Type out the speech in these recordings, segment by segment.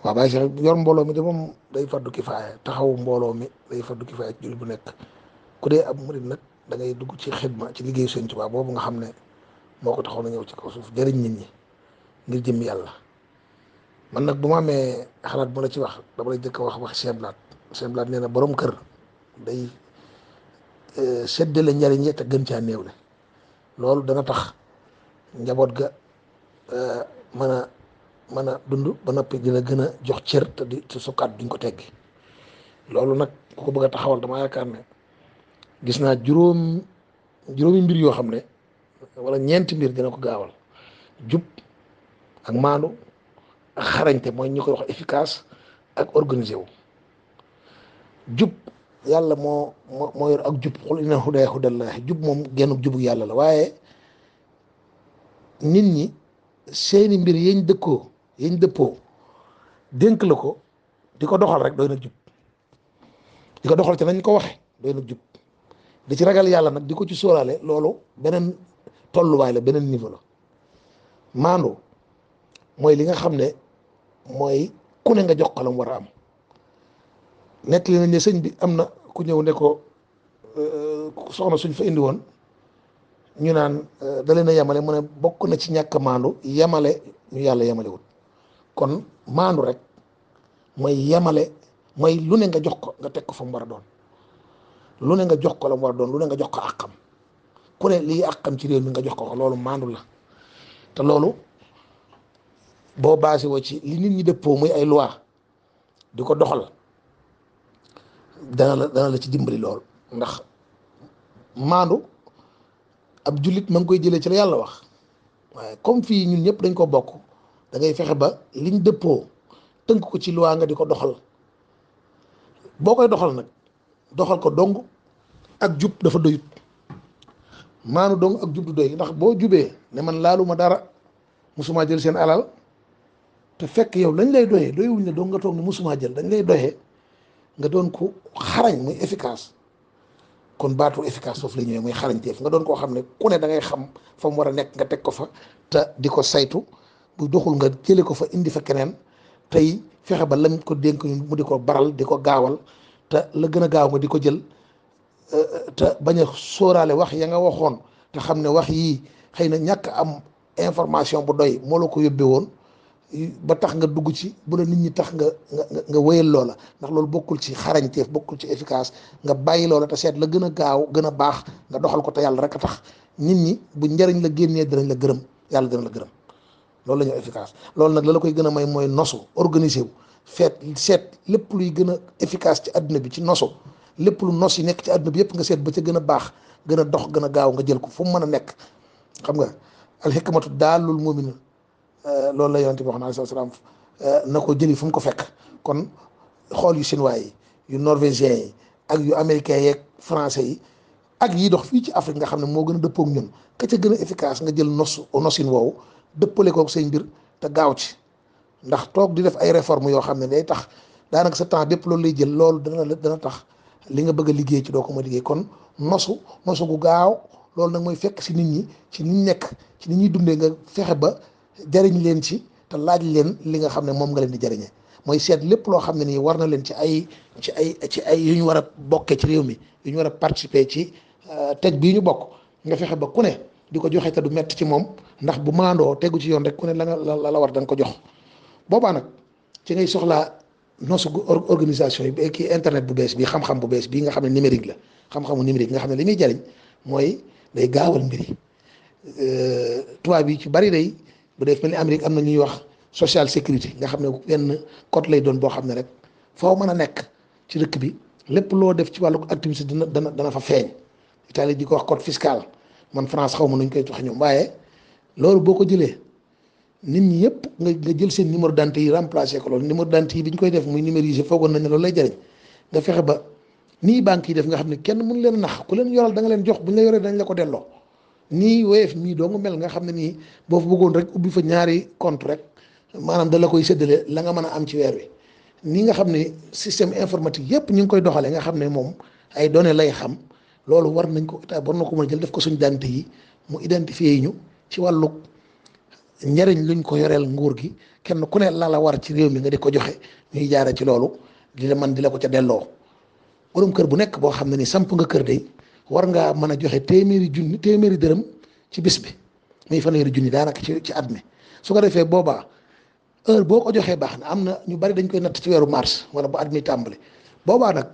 waaw bàyyi si yor mbooloo mi de moom day fardu kifaaya taxawu mbooloo mi day fardu kifaaya ci jullit bu nekk ku dee ab murid nag da ngay dugg ci xidma ci liggéeyu Sëñ Tuubaa boobu nga xam ne moo ko taxaw na ñëw ci kaw suuf jëriñ nit ñi ngir jëm yàlla. man nag bu ma amee xalaat bu la ci wax dama lay jëkk wax Cheikh Blaat nee na borom kër day séddale njariñ yi te gën caa néewle loolu dana tax njaboot ga mën a dund ba noppi dina gën a jox cër te sukkaat duñ ko teggi loolu nag ku ko bëgg a taxawal dama yaakaar ne gis naa juróomi mbir yoo xam ne wala ñeenti mbir dina ko gaawal: jub ak maandu ak xarañte, mooy ñu koy wax efficace, ak organisé wu. jub yàlla moo yor ak jub, xul inna hudaaya hudallaahi. jub moom genn jubu yàlla la, waaye nit ñi seeni mbir yañ dëppoo dénk la ko di ko doxal rek doy na jub, di ko doxal ci nañ ko waxe doy na jub. di ci ragal yàlla nag di ko ci sóoraale, loolu beneen tolluwaay la, beneen niveau la. maandu mooy li nga xam ne mooy ku ne nga jox ko la mu war a am. nekk li nañ ne sëñ bi am na ku ñëw ne ko soxna suñ fa indi woon ñu naan da leen a yemale, mu ne bokk na ci ñàkk maandu yemale ñu yàlla yemalewul. kon maandu rek mooy yemale, mooy lu ne nga jox ko, nga teg ko fa mu war a doon. lu ne nga jox ko la mu war a doon, lu ne nga jox ko àqam. ku ne lii àqam ci réew mi nga jox ko loolu maandu la. te loolu boo basé woo ci li nit ñi dëppoo muy ay loi di ko doxal dana la ci dimbali lool. ndax maandu ab jullit ma ngi koy jëlee ci la yàlla wax, waaye comme fii ñun ñëpp dañ ko bokk, da ngay fexe ba liñ dëppoo tënk ko ci loi nga di ko doxal. boo koy doxal nag doxal ko dong ak jub dafa doyut. maandu dong ak jub du doy, ndax boo jubee ne man laaluma dara, musuma jël seen alal, te fekk yow lañ lay doyee doyewuñ ne dong nga toog ne musuma jël, dañ lay doyee nga doon ko xarañ, muy efficace. kon baatu efficace foofu la ñëwee muy xarañteef, nga doon koo xam ne ku ne da ngay xam fa mu war a nekk nga teg ko fa, te di ko saytu. bu doxul nga jële ko fa indi fa keneen, tey fexe ba lañ ko dénk mu di ko baral, di ko gaawal, te la gën a gaaw nga di ko jël, te bañ a sóoraale wax ya nga waxoon, te xam ne wax yii xëy na ñàkk am information bu doy moo la ko yóbbee woon ba tax nga dugg ci, bu la nit ñi tax nga wéyal loola. ndax loolu bokkul ci xarañteef, bokkul ci efficace. nga bàyyi loola te seet la gën a gaaw gën a baax nga doxal ko te yàlla rek a tax. nit ñi bu njariñ la génnee dinañ la gërëm, yàlla dina la gërëm. loolu la ñuy efficace. loolu nag la koy gën a may mooy nosu, organisé wu, seet lépp luy gën a efficace ci adduna bi ci nosu. lépp lu nos yi nekk ci adduna bi yëpp nga seet ba ca gën a baax, gën a dox, gën a gaaw nga jël ko fu mu mën a nekk. xam nga alxikmatu daalul mu'min, loolu la yonent bi wax na alayhi salaam, na ko jëli fu mu ko fekk. kon xool yu chinois yi, yu norvégien yi, ak yu américains yeeg français yi, ak yi dox fii ci Afrique nga xam ne moo gën a dëppoo ak ñun, ka ca gën a efficace nga jël nosin woowu dëppale kook say mbir te gaaw ci. ndax toog di def ay réformes yoo xam ne day tax daanaka sa temps bépp loolu lay jël, loolu dana tax li nga bëgg a liggéey ci doo ko ma liggéey. kon nosu gu gaaw, loolu nag mooy fekk si nit ñi ci niñ nekk, ci ni ñuy dundee, nga fexe ba jariñ leen ci te laaj leen li nga xam ne moom nga leen di jariñee. mooy seet lépp loo xam ne nii war na leen ci ay yu ñu war a bokkee ci réew mi, yu ñu war a participer ci teg bii ñu bokk, nga fexe ba ku ne di ko joxe te du metti ci moom. ndax bu maandoo tegu ci yoon rek ku ne la war da nga ko jox. boobaa nag ci ngay soxlaa nosu organisation yi, kii internet bu bees bi, xam-xam bu bees bii nga xam ne numérique la, xam-xamu numérique nga xam ne li muy jariñ mooy day gaawal mbir yi. tubaab yi ci bari day bu dee mel ni Amérique am na ñuy wax social sécurité, nga xam ne benn code lay doon boo xam ne rek foo mën a nekk ci dëkk bi lépp loo def ci wàllu activité dana fa feeñ. Italie di ko wax code fiscal, man France xaw ma nuñ koy wax ñoom. waaye loolu boo ko jëlee nit ñi yëpp nga jël seen numéro d'identité yi remplacé ko loolu. numéro d'identité yi bi ñu koy def muy numérisé, foogoon nañ ne loolu lay jëriñ. nga fexe ba nii banque yi def nga xam ne kenn mënu leen nax, ku leen yoral da nga leen jox, bu ñu la yoree dañ la ko delloo. nii Wave mii doo nga mel nga xam ne nii boo fa bëggoon rek ubbi fa ñaari compte rek, maanaam da la koy séddale la nga mën a am ci weer wi. nii nga xam ne système informatique yëpp ñu ngi koy doxalee, nga xam ne moom ay données lay xam. loolu war nañ ko état war na ko mën a jël def ko suñu identité yi, mu identifier ñu ci wàllu njariñ luñ ko yoreel nguur gi kenn ku ne la war ci réew mi nga di ko joxe ñuy jaare ci loolu di la ko ca delloo. borom kër bu nekk boo xam ne ni samp nga kër day war ngaa mën a joxe téeméeri dërëm ci bis bi muy fanweeri junni daanaka ci at mi. su ko defee boobaa heure boo ko joxee baax na am na ñu bari dañ koy natt ci weeru mars wala bu at mi tàmbali boobaa nag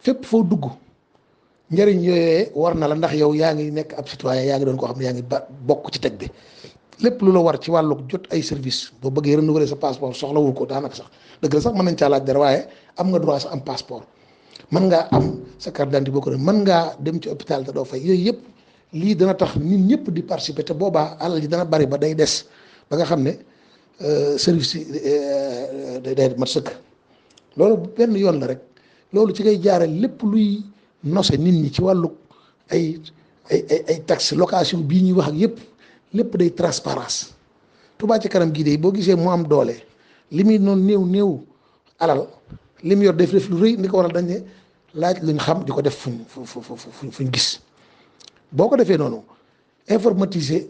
fépp foo dugg njëriñ yooyee war na la ndax yow yaa ngi nekk ab citoyen yaa ngi doon koo xam ne yaa ngi bokk ci teg bi. lépp lu la war ci wàllu jot ay service boo bëggee renouveler sa passeport soxlawul ko daanaka sax dëgg la sax mën nañ caa laaj dara waaye am nga droit sa am passeport mën ngaa am sa carte d'identité boo ko def mën ngaa dem ci hôpital te doo fay yooyu yëpp lii dana tax nit ñëpp di participer te boobaa alal ji dana bari ba day des ba nga xam ne service yi day mat sëkk. loolu benn yoon la rek loolu ci ngay jaare lépp luy nose nit ñi ci wàllu ay taxe location bii ñuy wax ak yëpp lépp day transparence. Touba ci kanam gii de boo gisee mu am doole li muy noonu néew alal li mu yor def lu rëy ni ko waral dañ ne laaj luñ xam di ko def fuñ gis boo ko defee noonu informatiser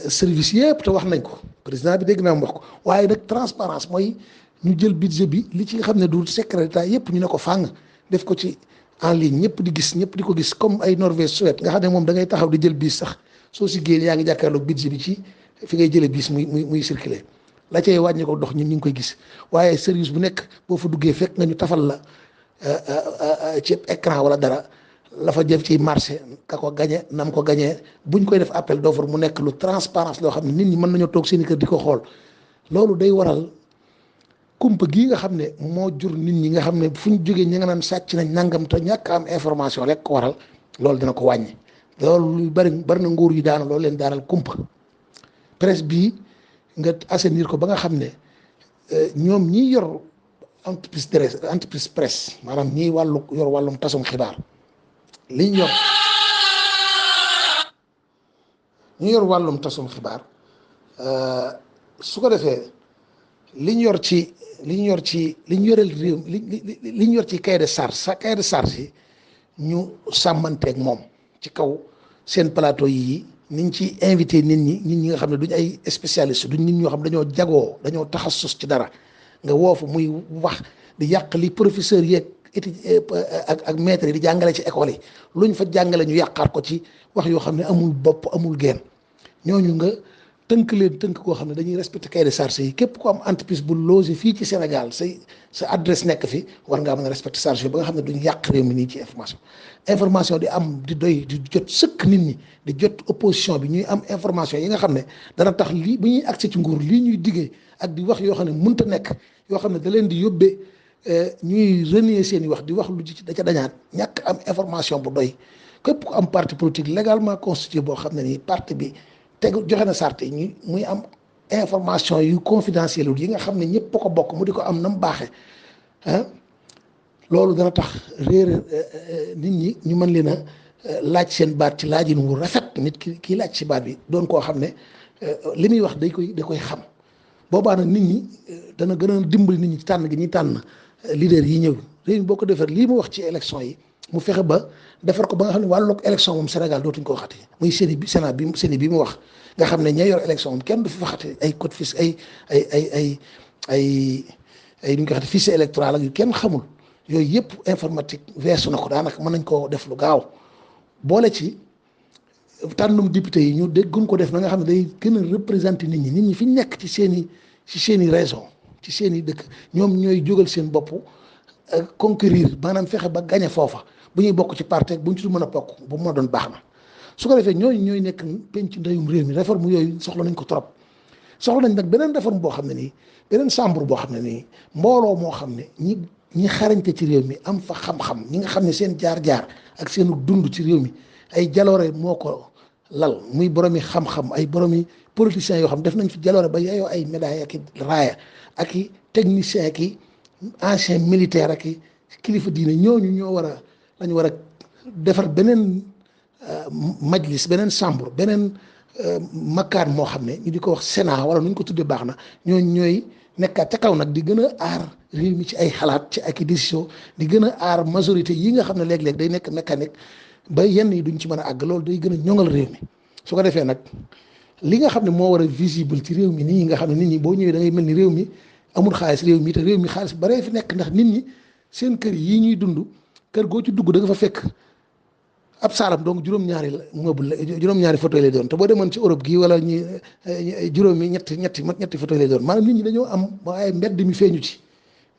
service yëpp te wax nañ ko président bi dégg naa mu wax ko waaye nag transparence mooy ñu jël budget bi li ci xam ne du secret d'État yëpp ñu ne ko fàng def ko ci en ligne ñëpp di gis ñëpp di ko gis comme ay Norvège Suède nga xam ne moom da ngay taxaw di jël bis sax soo si génn yaa ngi jàkkaarloog budget bi ci fi ngay jëlee bis muy circuler la cay wàññi ko dox ñun ñu ngi koy gis waaye service bu nekk boo fa duggee fekk nga ñu tafal la ci écran wala dara la fa jëf ci marché ka ko gañe nam ko gañee buñ koy def appel d'offre mu nekk lu transparence loo xam ne nit ñi mën nañoo toog seen i kër di ko xool loolu day waral kumpa gii nga xam ne moo jur nit ñi nga xam ne fu ñu jógee ñi nga naan sàcc nañ nangam te ñàkk am information rek ko waral loolu dina ko wàññi loolu lu bari na nguur yi daana loolu leen daanal kumpa presse bii nga assainir ko ba nga xam ne ñoom ñi yor entreprise presse maanaam ñii yor wàllum tasum xibaar liñ yor ñi yor wàllum tasum xibaar su ko defee liñ yor ci yoreel réew liñ yor ci cahier de charge yi ñu sàmmanteeg moom ci kaw seen plateau yi niñ ci invité nit ñi nga xam ne duñ ay spécialiste duñ nit ñoo xam dañoo jagoo dañoo taxasus ci dara nga woofu muy wax di yàq li professeur yeeg ak maître yi di jàngale ci école yi luñ fa jàngale ñu yàqaat ko ci wax yoo xam ne amul bopp amul genn ñooñu nga tënk leen tënk koo xam ne dañuy respecté cahier de charge yi képp ku am entreprise bu logé fii ci Sénégal sa adresse nekk fi war ngaa mën a respecté charge yi ba nga xam ne duñ yàq réew mi nii ci information di am di doy di jot sëkk nit ñi di jot opposition bi ñuy am information yi nga xam ne dana tax lii bu ñuy accès ci nguur lii ñuy diggee ak di wax yoo xam ne mënta nekk yoo xam ne da leen di yóbbee ñuy renier seen i wax di wax lu ci da ca dañaat ñàkk am information bu doy képp ku am parti politique légalement constitué boo xam ne nii parti bi tegu joxe na sart yi muy am information yu confidentielle yi nga xam ne ñëpp ko bokk mu di ko am na mu baaxee loolu dana tax réer nit ñi ñu mën leen a laaj seen baat ci laajin wu rafet nit ki laaj ci baat bi doon koo xam ne li muy wax da koy xam boobaa nag nit ñi dana gën a dimbali nit ñi ci tànn gi ñuy tànn leader yi ñëw réew mi boo ko defar lii mu wax ci élection yi mu fexe ba defar ko ba nga xam ne wàllug élection moom Sénégal dootuñ ko waxati muy Sénat bi mu wax nga xam ne ña yor élection moom kenn du fi waxati ay code fils ay nu ñu ko waxati fichier électoral ak yu kenn xamul yooyu yëpp informatique weesu na ko daanaka mën nañ koo def lu gaaw boole ci tànnum député yi ñu gën ko def na nga xam ne day gën a représenter nit ñi fi ñu nekk ci seen i raison ci seen i dëkk ñoom ñooy jógal seen bopp conquérir maanaam fexe ba gañe foofa bu ñuy bokk ci parti bu ñu ci mën a bokk bu mu doon baax na su ko defee ñooy nekk penc ndeyum réew mi réforme yooyu soxla nañ ko trop soxla nañ nag beneen réforme boo xam ne nii beneen chambre boo xam ne nii mbooloo moo xam ne ñi xarañte ci réew mi am fa xam-xam ñi nga xam ne seen jaar-jaar ak seenu dund ci réew mi ay jaloore moo ko lal muy boromi xam-xam ay boromi politiciens yoo xam def nañ fi jaloore ba yaayoo ay médailles ak i raaya ak i technicien ak i ancien militaire ak i kilifa diine ñoo lañu war a defar beneen majlis beneen chambre beneen makkaan moo xam ne ñu di ko wax Sénat wala nu ñu ko tuddee baax na ñooy nekkaat ca kaw nag di gën a aar réew mi ci ay xalaat ci ak i décision di gën a aar majorité yi nga xam ne léeg-léeg day nekk mécanique ba yenn yi duñ ci mën a àgg loolu day gën a ñoŋal réew mi su ko defee nag li nga xam ne moo war a visible ci réew mi nii nga xam ne nit ñi boo ñëwee da ngay mel ni réew mi amul xaalis réew mi te réew mi xaalis baree fi nekk ndax nit ñi seen kër yii ñuy dund kër goo ci dugg da nga fa fekk ab saalam donc juróom-ñaari meuble la juróom-ñaari fauteuil lay doon te boo demoon ci Europe gii wala ñi juróomi ñetti fauteuil lay doon maanaam nit ñi dañoo am waaye mbedd mi feeñu ci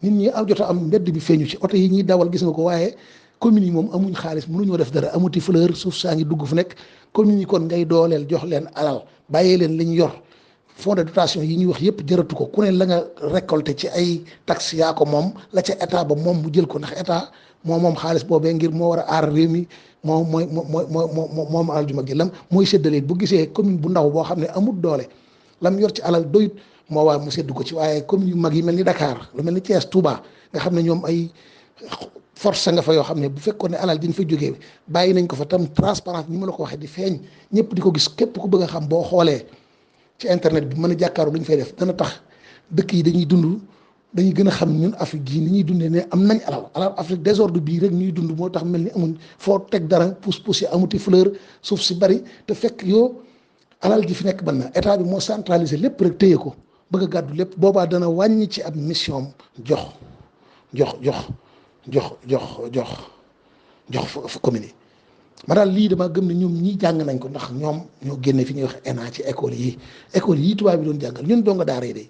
nit ñi am jot a am mbedd mi feeñu ci oto yi ñuy dawal gis nga ko waaye communes yi moom amuñ xaalis mënuñoo def dara amuti fleur suuf saa ngi dugg fu nekk communes yi kon ngay dooleel jox leen alal bàyyee leen li ñu yor fonds de dotation yi ñuy wax yëpp jëratu ko ku ne la nga récolté ci ay taxes yaa ko moom la ca état ba moom mu jël ko ndax état moom xaalis boobee ngir moo war a aar réew mi moom alal ju mag ji lam mooy séddale bu gisee commune bu ndaw boo xam ne amul doole lam yor ci alal doyut moo waa mu séddu ko ci waaye commune yu mag yi mel ni Dakar lu mel ni Thiès Touba nga xam ne ñoom ay force nga fa yoo xam ne bu fekkoon ne alal diñ fa jógee bàyyi nañ ko fa tam transparence ni ma la ko waxee di feeñ ñëpp di ko gis képp ku bëgg a xam boo xoolee ci internet bi mën a jàkkaaru lu ñu fay def dana tax dëkk yi dañuy dund dañuy gën a xam ñun Afrique gii ni ñuy dundee ne am nañ alal Afrique désordre bii rek ñuy dund moo tax mel ni amuñ foo teg dara pousse yi amuti fleur suuf si bari te fekk yoo alal ji fi nekk ban na état bi moo centralisé lépp rek téye ko bëgg a gàddu lépp boobaa dana wàññi ci ab mission jox commune yi ma daal lii dama gëm ne ñoom ñii jàng nañ ko ndax ñoom ñoo génne fi ñuy wax ENA ci école yi tubaab bi doon jàngal ñun donga daara yi de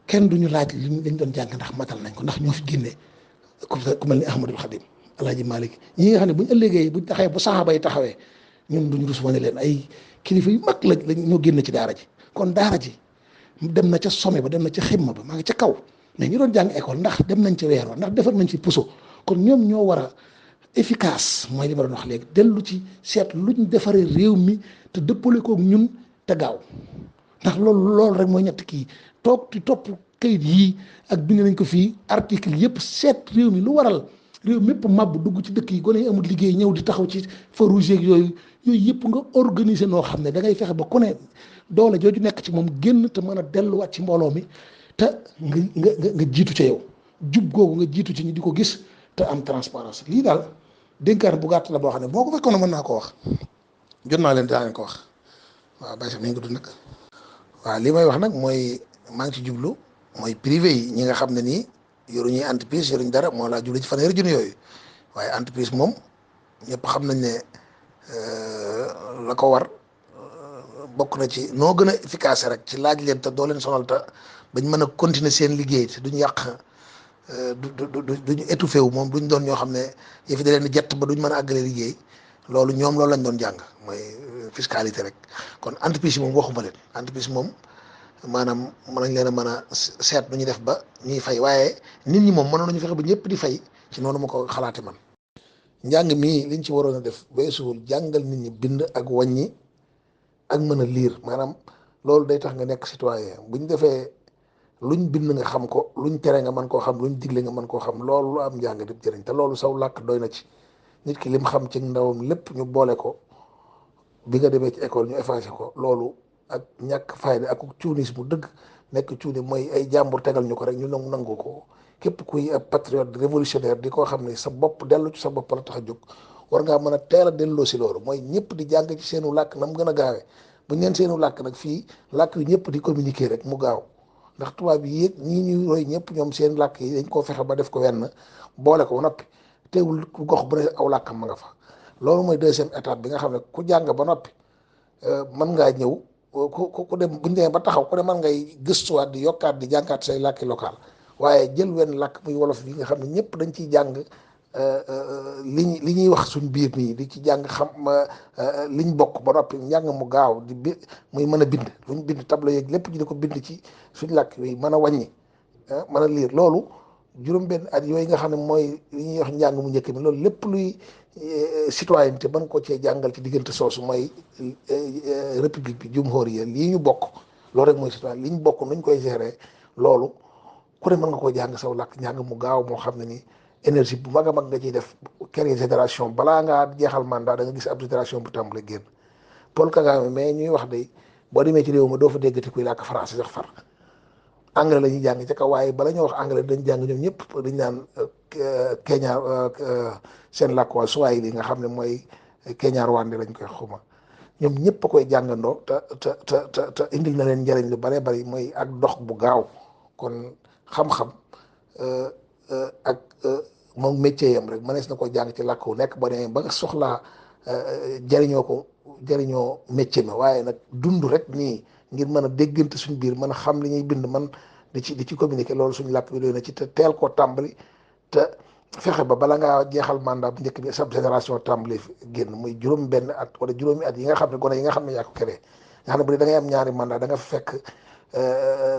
kenn duñu laaj lañ doon jàng ndax matal nañ ko ndax ñoo fi génne ku mel ni Ahmadul Xadim Alaaji Malik ñi nga xam ne buñ ëllëgee buñ taxawee bu saxaaba yi taxawee ñun duñu rus wane leen ay kilifa yu mag lañ ñoo génne ci daara ji kon daara ji dem na ca sommet ba dem na ca ximma ba maa ngi ca kaw mais ñu doon jàng école ndax dem nañ ca weer wa ndax defar nañ fi puso kon ñoom ñoo war a efficace mooy li ma doon wax léegi dellu ci seet luñ defaree réew mi te dëppale koog ñun te gaaw ndax loolu rek mooy ñett kii toog di topp kayit yii ak bind nañ ko fii article yëpp seet réew mi lu waral réew mépp màbb dugg ci dëkk yi gone yi amul liggéey ñëw di taxaw ci feu rouge yooyu yëpp nga organiser noo xam ne da ngay fexe ba ku ne doole jooju nekk ci moom génn te mën a delluwaat ci mbooloo mi te nga jiitu ca yow jub googu nga jiitu ci ñu di ko gis te am transparence lii daal dénkaan bu gàtt la boo xam ne boo ko fekkoon mën naa ko wax jot naa leen daa ko wax waaw bàyyi sax mi ngi gudd nag waaw li may wax nag mooy maa ngi ci jublu mooy privé yi ñi nga xam ne nii yoruñuy entreprise yoruñ dara moo laa jublu ci fanweeri junni yooyu waaye entreprise moom ñëpp xam nañ ne la ko war bokk na ci noo gën a efficace rek ci laaj leen te doo leen sonal te bañ mën a continuer seen liggéey te duñ yàq duñu étouffé wu moom duñ doon ñoo xam ne yëfi da leen di jett ba duñ mën a àggale liggéey loolu ñoom loolu lañ doon jàng mooy fiscalité rek kon entreprise yi moom waxuma leen entreprise moom maanaam mën nañ leen a mën a seet nu ñuy def ba ñuy fay waaye nit ñi moom mënoon nañu fexe ba ñëpp di fay ci noonu ma ko xalaate man njàng mii liñ ci waroon a def weesuwul jàngal nit ñi bind ak wàññi ak mën a liir maanaam loolu day tax nga nekk citoyen buñ defee luñ bind nga xam ko luñ tere nga mën koo xam luñ digle nga mën koo xam loolu lu am njàng di jëriñ te loolu saw làkk doy na ci nit ki lim xam ci ndawam lépp ñu boole ko bi nga demee ci école ñu effacé ko loolu ak ñàkk fayda ak cuunis mu dëgg nekk cuuni mooy ay jàmbur tegal ñu ko rek ñu nangu ko képp kuy ab patriote révolutionnaire di koo xam ne sa bopp dellu ci sa bopp la tax a jóg war ngaa mën a teel a delloo si loolu mooy ñëpp di jàng ci seenu làkk na mu gën a gaawee buñ leen seenu làkk nag fii làkk yu ñëpp di communiquer rek mu gaaw ndax tubaab yi yéeg ñii ñuy roy ñëpp ñoom seen làkk yi dañ koo fexe ba def ko wenn boole ko noppi teewul gox bu ne aw làkkam ma nga fa loolu mooy deuxième étape bi nga xam ne ku jàng ba noppi mën ngaa ñëw ku dem buñ demee ba taxaw ku ne mën ngay gëstuwaat di yokkaat di jàngaat say làkki local waaye jël wenn làkk muy wolof bi nga xam ne ñëpp dañ ciy jàng li ñuy wax suñ biir nii di ci jàng xam liñ bokk ba noppi njàng mu gaaw di bi muy mën a bind luñ bind tableau yeeg lépp ñu di ko bind ci suñ làkk yi mën a wàññi mën a liir loolu juróom-benn at yooyu nga xam ne mooy li ñuy wax njàng mu njëkk mi loolu lépp luy citoyenneté mën ko cee jàngal ci diggante soosu mooy république bi jumhuriya lii ñu bokk loolu rek mooy citoyen li ñu bokk nuñ koy gérer loolu ku ne mën nga koo jàng saw làkk njàng mu gaaw moo xam ne ni énergie bu mag a mag nga ciy def créer génération balaa ngaa jeexal mandat da nga gis ab génération bu tàmbale génn Paul Kagame mais ñuy wax de boo demee ci réew ma doo fa déggati kuy làkk français sax far anglais la ñuy jàng ca kaw waaye bala ñoo wax anglais dañ jàng ñoom ñëpp dañ naan Kenya seen làkk waa Swahili li nga xam ne mooy Kenya Rwanda lañ koy xuma ñoom ñëpp a koy jàngandoo te indil na leen njëriñ lu bare bari mooy ak dox bu gaaw. kon xam-xam ak moom métier yam rek mënees na ko jàng ci làkk wu nekk ba demee ba nga soxlaa jëriñoo ko jëriñoo métier ma. waaye nag dund rek nii ngir mën a déggante suñ biir mën a xam li ñuy bind man di ci communiquer loolu suñ làkk bi doy na ci te teel koo tàmbali te fexe ba bala ngaa jeexal mandat bu njëkk bi sab génération tàmbali génn muy juróom benn at wala juróomi at yi nga xam ne gone yi nga xam ne yaa ko créé nga xam ne bu dee da ngay am ñaari mandat da nga fekk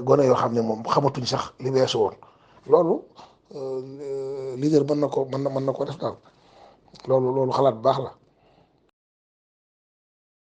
gone yoo xam ne moom xamatuñ sax li weesu woon loolu leader mën na ko def daal loolu xalaat bu baax la.